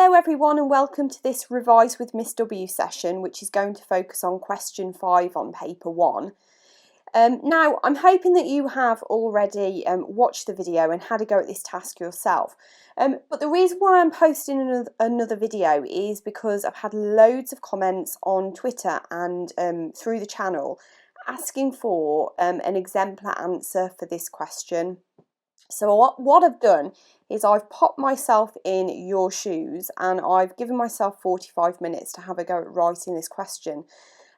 Hello everyone and welcome to this Revise with Miss W session, which is going to focus on question 5 on paper 1. Now I'm hoping that you have already watched the video and had a go at this task yourself. But the reason why I'm posting another video is because I've had loads of comments on Twitter and through the channel asking for an exemplar answer for this question. So what I've done is I've popped myself in your shoes and I've given myself 45 minutes to have a go at writing this question.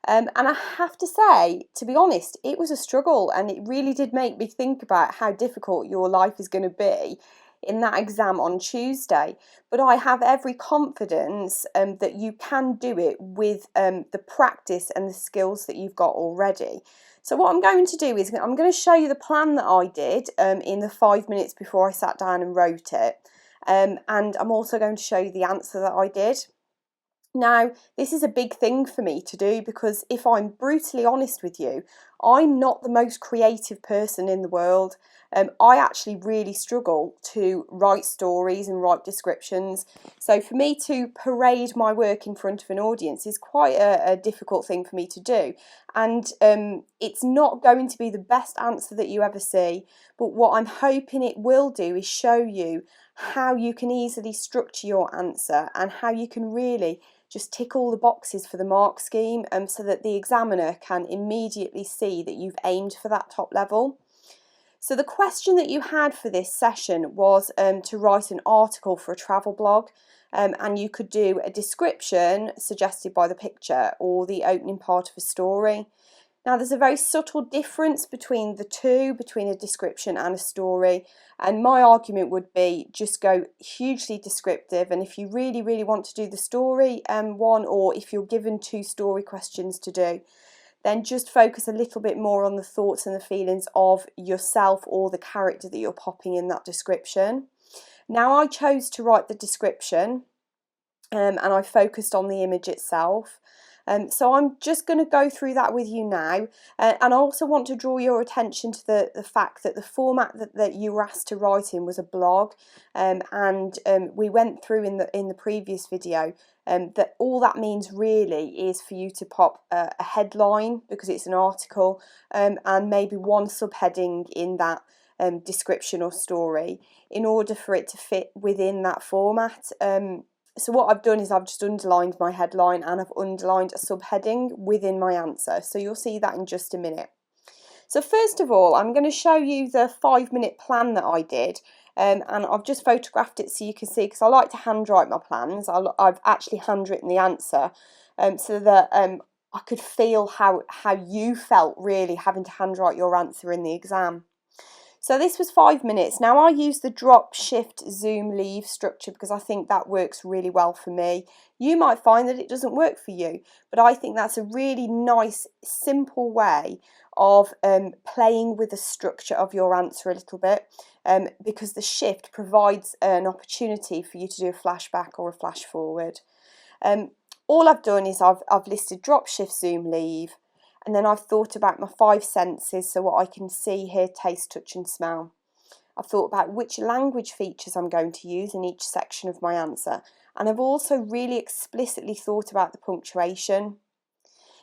And I have to say, to be honest, it was a struggle and it really did make me think about how difficult your life is going to be in that exam on Tuesday. But I have every confidence that you can do it with the practice and the skills that you've got already. So what I'm going to do is I'm going to show you the plan that I did in the 5 minutes before I sat down and wrote it. And I'm also going to show you the answer that I did. Now, this is a big thing for me to do because if I'm brutally honest with you, I'm not the most creative person in the world. I actually really struggle to write stories and write descriptions. So for me to parade my work in front of an audience is quite a difficult thing for me to do. And it's not going to be the best answer that you ever see. But what I'm hoping it will do is show you how you can easily structure your answer and how you can really just tick all the boxes for the mark scheme so that the examiner can immediately see that you've aimed for that top level. So the question that you had for this session was to write an article for a travel blog, and you could do a description suggested by the picture or the opening part of a story. Now there's a very subtle difference between the two, between a description and a story, and my argument would be just go hugely descriptive, and if you really want to do the story one, or if you're given 2 story questions to do, then just focus a little bit more on the thoughts and the feelings of yourself or the character that you're popping in that description. Now I chose to write the description and I focused on the image itself. So I'm just going to go through that with you now, and I also want to draw your attention to the fact that the format that you were asked to write in was a blog, and we went through in the previous video that all that means really is for you to pop a headline because it's an article, and maybe one subheading in that description or story in order for it to fit within that format. So what I've done is I've just underlined my headline and I've underlined a subheading within my answer. So you'll see that in just a minute. So first of all, I'm going to show you the 5-minute plan that I did. And I've just photographed it so you can see, because I like to handwrite my plans. I've actually handwritten the answer so that I could feel how you felt really having to handwrite your answer in the exam. So this was 5 minutes. Now I use the drop, shift, zoom, leave structure because I think that works really well for me. You might find that it doesn't work for you, but I think that's a really nice, simple way of playing with the structure of your answer a little bit, because the shift provides an opportunity for you to do a flashback or a flash forward. All I've done is I've listed drop, shift, zoom, leave. And then I've thought about my 5 senses, so what I can see, hear, taste, touch and smell. I've thought about which language features I'm going to use in each section of my answer. And I've also really explicitly thought about the punctuation.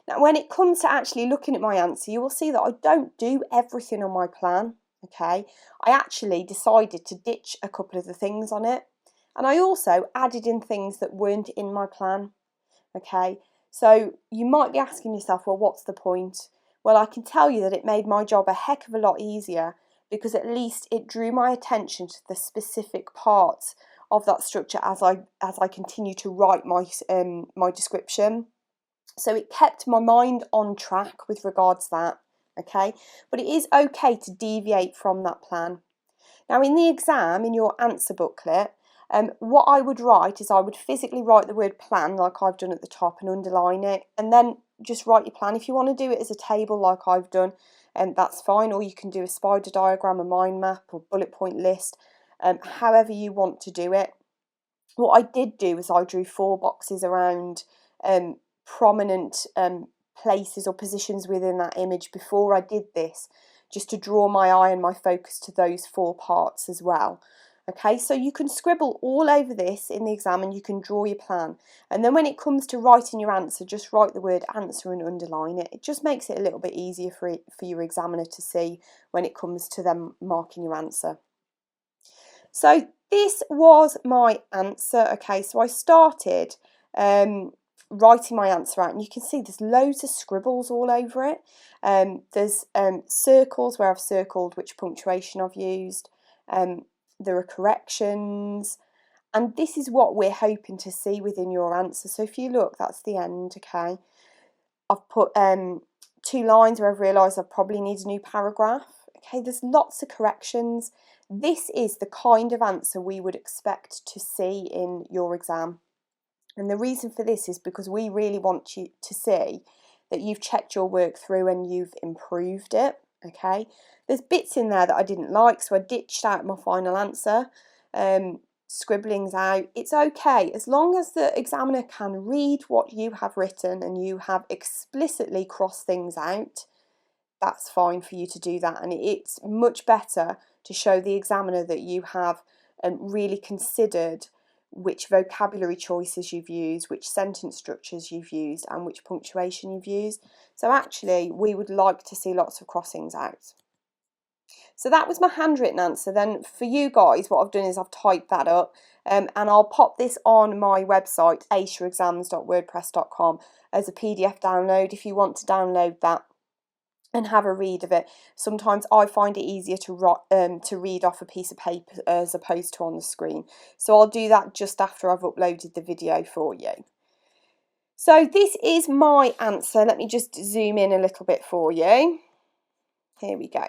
Now when it comes to actually looking at my answer, you will see that I don't do everything on my plan, okay? I actually decided to ditch a couple of the things on it. And I also added in things that weren't in my plan, okay? So you might be asking yourself, well, what's the point? Well, I can tell you that it made my job a heck of a lot easier because at least it drew my attention to the specific parts of that structure as I continue to write my description. So it kept my mind on track with regards to that, okay? But it is okay to deviate from that plan. Now in the exam, in your answer booklet, what I would write is I would physically write the word plan like I've done at the top and underline it, and then just write your plan. If you want to do it as a table like I've done, that's fine, or you can do a spider diagram, a mind map or bullet point list, however you want to do it. What I did do is I drew 4 boxes around prominent places or positions within that image before I did this, just to draw my eye and my focus to those 4 parts as well. Okay, so you can scribble all over this in the exam and you can draw your plan. And then when it comes to writing your answer, just write the word answer and underline it. It just makes it a little bit easier for your examiner to see when it comes to them marking your answer. So this was my answer. Okay, so I started writing my answer out, and you can see there's loads of scribbles all over it. There's circles where I've circled which punctuation I've used. There are corrections, and this is what we're hoping to see within your answer. So if you look, that's the end, okay. I've put 2 lines where I've realised I probably need a new paragraph. Okay, there's lots of corrections. This is the kind of answer we would expect to see in your exam. And the reason for this is because we really want you to see that you've checked your work through and you've improved it, okay? There's bits in there that I didn't like, so I ditched out my final answer, scribblings out. It's okay, as long as the examiner can read what you have written and you have explicitly crossed things out, that's fine for you to do that. And it's much better to show the examiner that you have really considered which vocabulary choices you've used, which sentence structures you've used, and which punctuation you've used. So actually, we would like to see lots of crossings out. So that was my handwritten answer. Then for you guys, what I've done is I've typed that up, and I'll pop this on my website, aceyourexams.wordpress.com, as a PDF download if you want to download that and have a read of it. Sometimes I find it easier to read off a piece of paper as opposed to on the screen. So I'll do that just after I've uploaded the video for you. So this is my answer. Let me just zoom in a little bit for you. Here we go.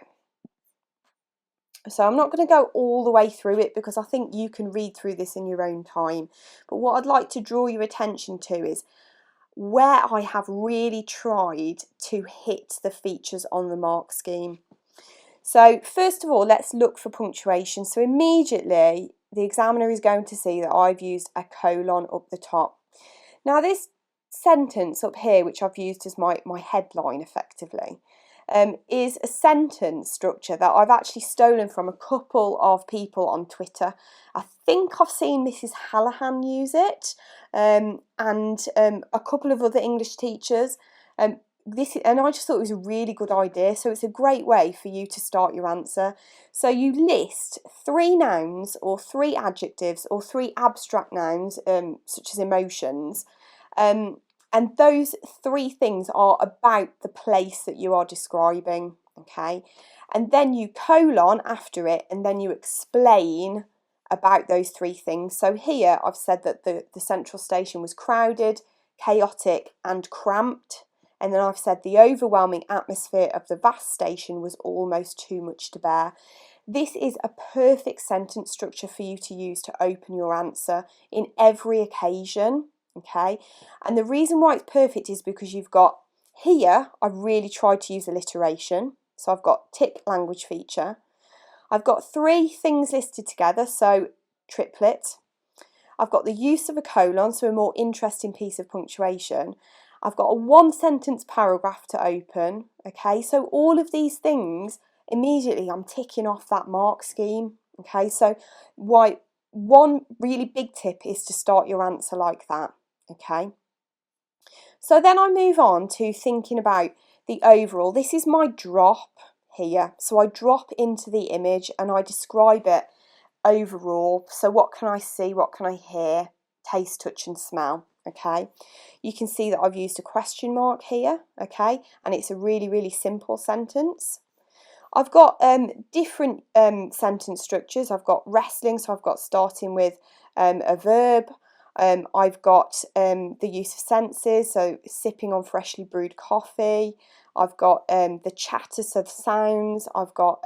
So I'm not going to go all the way through it because I think you can read through this in your own time. But what I'd like to draw your attention to is where I have really tried to hit the features on the mark scheme. So first of all, let's look for punctuation. So immediately the examiner is going to see that I've used a colon up the top. Now this sentence up here, which I've used as my headline effectively, is a sentence structure that I've actually stolen from a couple of people on Twitter. I think I've seen Mrs. Hallahan use it, and a couple of other English teachers. And I just thought it was a really good idea. So it's a great way for you to start your answer. So you list 3 nouns or 3 adjectives or 3 abstract nouns, such as emotions. And those 3 things are about the place that you are describing, okay? And then you colon after it, and then you explain about those 3 things. So here I've said that the central station was crowded, chaotic and cramped. And then I've said the overwhelming atmosphere of the vast station was almost too much to bear. This is a perfect sentence structure for you to use to open your answer in every occasion. Okay, and the reason why it's perfect is because you've got here, I've really tried to use alliteration. So I've got tick language feature. I've got 3 things listed together, so triplet. I've got the use of a colon, so a more interesting piece of punctuation. I've got a 1 sentence paragraph to open. Okay, so all of these things, immediately I'm ticking off that mark scheme. Okay, so one really big tip is to start your answer like that. Okay, so then I move on to thinking about the overall. This is my drop here. So I drop into the image and I describe it overall. So what can I see? What can I hear? Taste, touch and smell. Okay, you can see that I've used a question mark here. Okay, and it's a really, really simple sentence. I've got different sentence structures. I've got wrestling, so I've got starting with a verb. I've got the use of senses, so sipping on freshly brewed coffee. I've got the chatter, so the sounds. I've got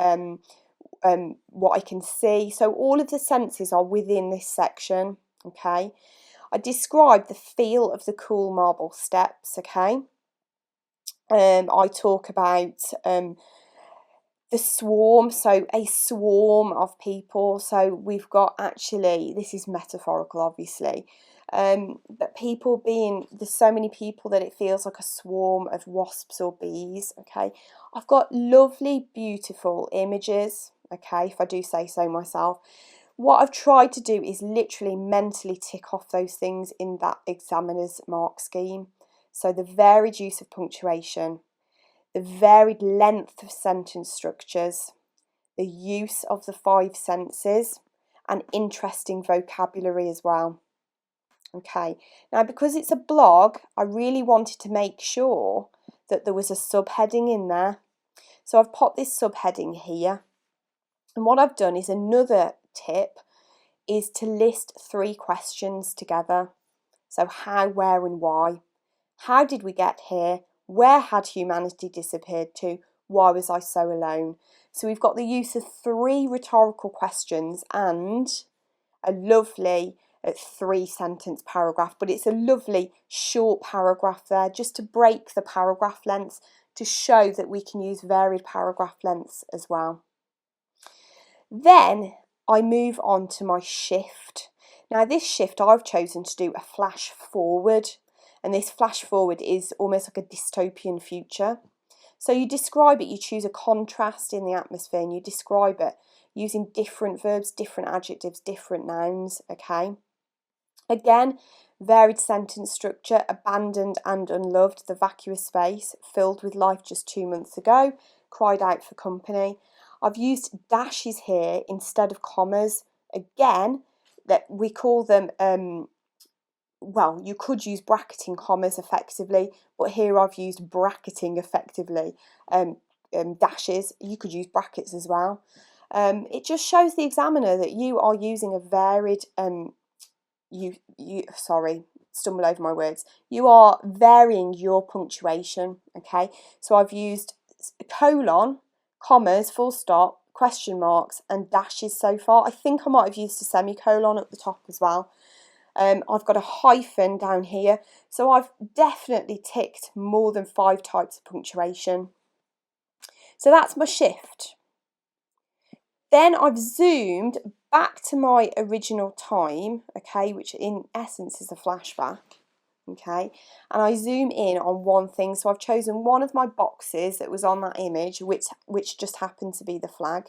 what I can see. So all of the senses are within this section, okay? I describe the feel of the cool marble steps, okay? I talk about the swarm, so a swarm of people. So we've got, actually, this is metaphorical obviously, but people being, there's so many people that it feels like a swarm of wasps or bees. Okay, I've got lovely beautiful images, okay, if I do say so myself. what I've tried to do is literally mentally tick off those things in that examiner's mark scheme. So the varied use of punctuation, the varied length of sentence structures, the use of the 5 senses, and interesting vocabulary as well. Okay, now because it's a blog, I really wanted to make sure that there was a subheading in there. So I've popped this subheading here. And what I've done is another tip is to list 3 questions together. So how, where and why. How did we get here? Where had humanity disappeared to? Why was I so alone? So we've got the use of 3 rhetorical questions and a lovely 3-sentence paragraph, but it's a lovely short paragraph there just to break the paragraph lengths to show that we can use varied paragraph lengths as well. Then I move on to my shift. Now this shift I've chosen to do a flash forward, and this flash forward is almost like a dystopian future. So you describe it, you choose a contrast in the atmosphere and you describe it using different verbs, different adjectives, different nouns, okay? Again, varied sentence structure, abandoned and unloved, the vacuous space, filled with life just 2 months ago, cried out for company. I've used dashes here instead of commas. Again, that we call them, well, you could use bracketing commas effectively, but here I've used bracketing effectively. Dashes, you could use brackets as well. It just shows the examiner that you are using a varied, stumble over my words. You are varying your punctuation, okay? So I've used colon, commas, full stop, question marks and dashes so far. I think I might have used a semicolon at the top as well. I've got a hyphen down here. So I've definitely ticked more than 5 types of punctuation. So that's my shift. Then I've zoomed back to my original time, okay, which in essence is a flashback, okay, and I zoom in on one thing. So I've chosen one of my boxes that was on that image, which just happened to be the flag,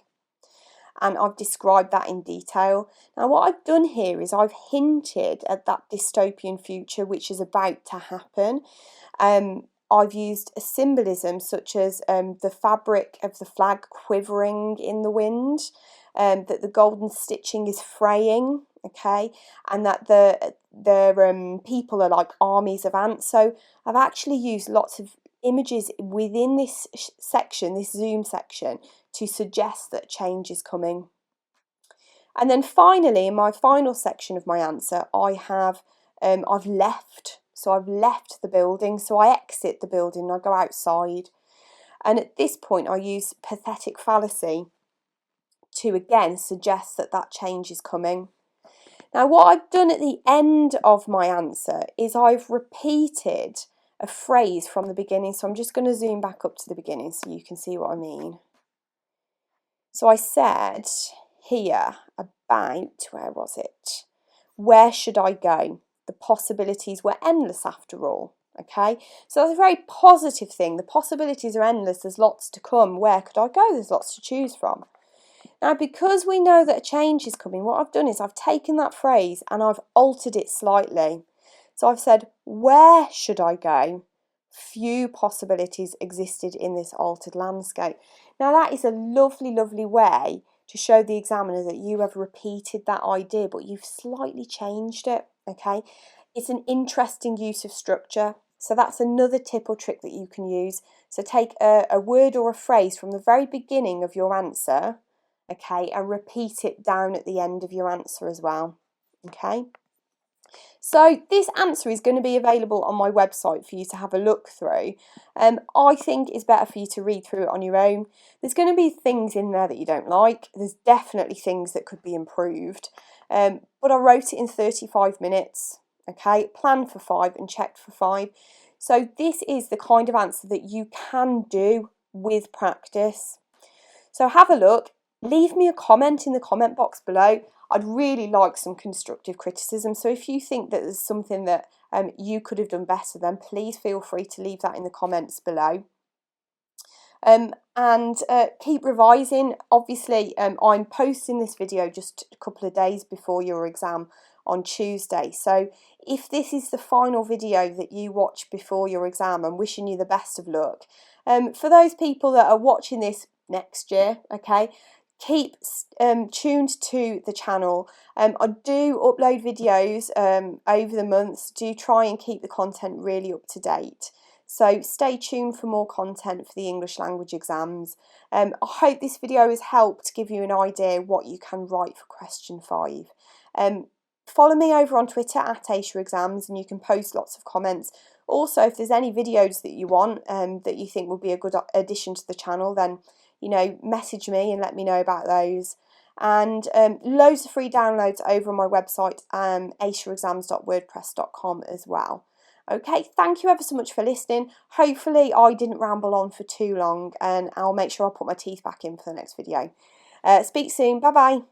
and I've described that in detail. Now what I've done here is I've hinted at that dystopian future which is about to happen. I've used a symbolism such as the fabric of the flag quivering in the wind, that the golden stitching is fraying, okay, and that the people are like armies of ants. So I've actually used lots of images within this section, this zoom section, to suggest that change is coming. And then finally, in my final section of my answer, I have I've left. So I've left the building, so I exit the building, I go outside. And at this point I use pathetic fallacy to again suggest that that change is coming. Now what I've done at the end of my answer is I've repeated a phrase from the beginning. So I'm just going to zoom back up to the beginning so you can see what I mean. So I said here about, where was it? Where should I go? The possibilities were endless after all, okay? So that's a very positive thing. The possibilities are endless. There's lots to come. Where could I go? There's lots to choose from. Now, because we know that a change is coming, what I've done is I've taken that phrase and I've altered it slightly. So I've said, where should I go? Few possibilities existed in this altered landscape. Now, that is a lovely, lovely way to show the examiner that you have repeated that idea, but you've slightly changed it, okay? It's an interesting use of structure. So that's another tip or trick that you can use. So take a word or a phrase from the very beginning of your answer, okay, and repeat it down at the end of your answer as well, okay? So this answer is going to be available on my website for you to have a look through. I think it's better for you to read through it on your own. There's going to be things in there that you don't like. There's definitely things that could be improved. But I wrote it in 35 minutes, okay, planned for 5 and checked for 5. So this is the kind of answer that you can do with practice. So have a look. Leave me a comment in the comment box below. I'd really like some constructive criticism. So if you think that there's something that you could have done better, then please feel free to leave that in the comments below. And keep revising. Obviously, I'm posting this video just a couple of days before your exam on Tuesday, so if this is the final video that you watch before your exam, I'm wishing you the best of luck. For those people that are watching this next year, okay, keep tuned to the channel. I do upload videos over the months. Do try and keep the content really up to date. So stay tuned for more content for the English language exams. I hope this video has helped give you an idea what you can write for question 5. Follow me over on Twitter at AQA Exams, and you can post lots of comments. Also, if there's any videos that you want that you think would be a good addition to the channel, then message me and let me know about those. And loads of free downloads over on my website, aqiaexams.wordpress.com as well. Okay, thank you ever so much for listening. Hopefully I didn't ramble on for too long, and I'll make sure I put my teeth back in for the next video. Speak soon. Bye bye.